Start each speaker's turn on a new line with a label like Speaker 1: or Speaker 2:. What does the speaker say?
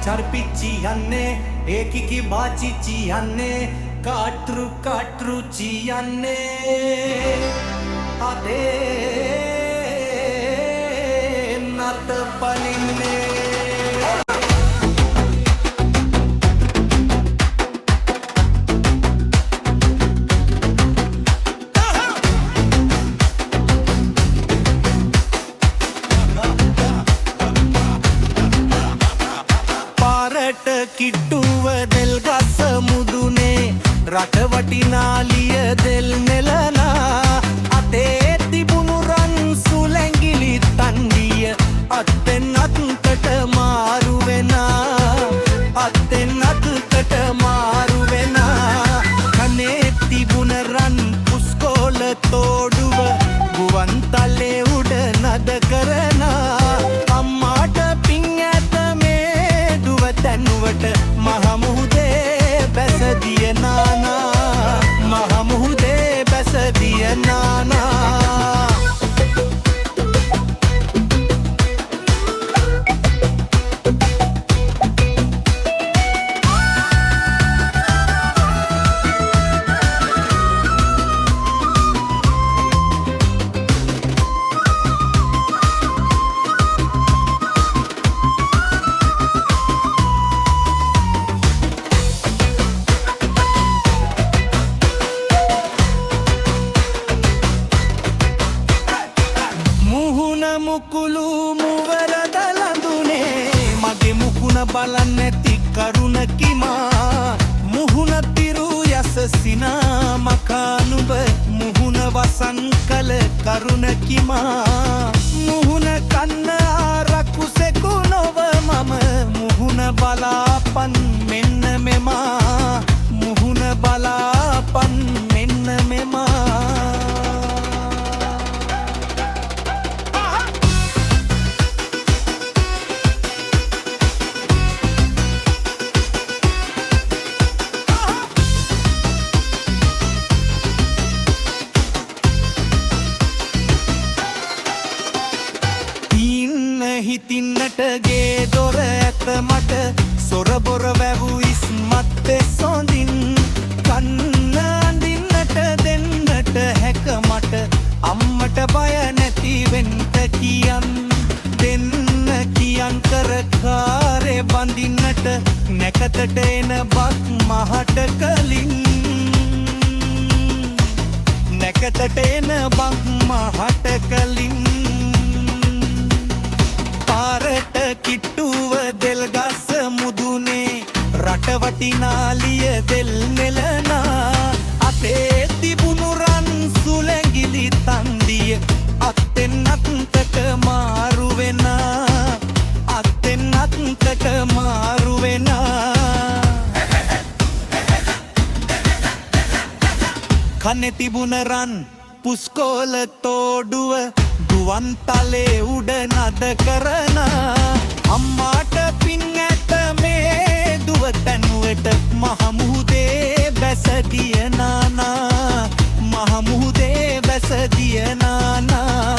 Speaker 1: चरपिच्ची अन्ने एकी की बाचीची अन्ने काट्रू काट्रूची अन्ने आते नत पलिन्ने කිට්ටුව දෙල් ගස මුදුනේ රට වටිනාලිය දෙල් නෙලනා අතේ තිබුණු රන් සුලැඟිලි තණ්ඩිය අත්ෙන් අත්කට මාරු වෙනා අත්ෙන් අත්කට මාරු වෙනා කනේ තිබුණ රන් පුස්කෝල තෝඩුව ගුවන් තලේ උඩ නද කරනා අම්මාට පිං ඇත තැනුවට මහමුහුදේ බැසදිය නානා මහමුහුදේ බැසදිය නානා මුකුළු මුවර දලඳුනේ මගේ මුකුණ බලන්න නැති කරුණකිමා මුහුණ පිරු යස සිනා මකානුබ මුහුණ වසන් කළ කරුණකිමා මුහුණ කන්න ආරකුසෙකු නොව මම මුහුණ බලාපන් මෙන්න මෙමා මුහුණ බලාපන් මෙන්න මෙමා හිතින්නට ගේ දොර ඇත මට සොරබොර වැවූ ඉස්මත් සොඳින් කන්න අඳින්නට දෙන්නට හැක මට අම්මට බය නැති වෙන්ට කියන් දෙන්න කියන් කර කාරේ බඳින්නට නැකතට එන බක් මහට කලින් නැකතට එන බක් මහට කලින් පාරට කිට්ටුව දෙල් ගස මුදුනේ රට වටිනාලිය දෙල් නෙලනා අතේ තිබුණු රන් සුලැඟිලි තණ්ඩිය අත්ෙන් අත්කට මාරු වෙනා අත්ෙන් අත්කට මාරු වෙනා කනේ තිබුණ රන් පුස්කෝල තෝඩුව ගුවන් තලේ උඩ නද කරනා අම්මාට පින් ඇත මේ දුව තැනුවට මහමුහුදේ බැසදිය නානා මහමුහුදේ බැසදිය නානා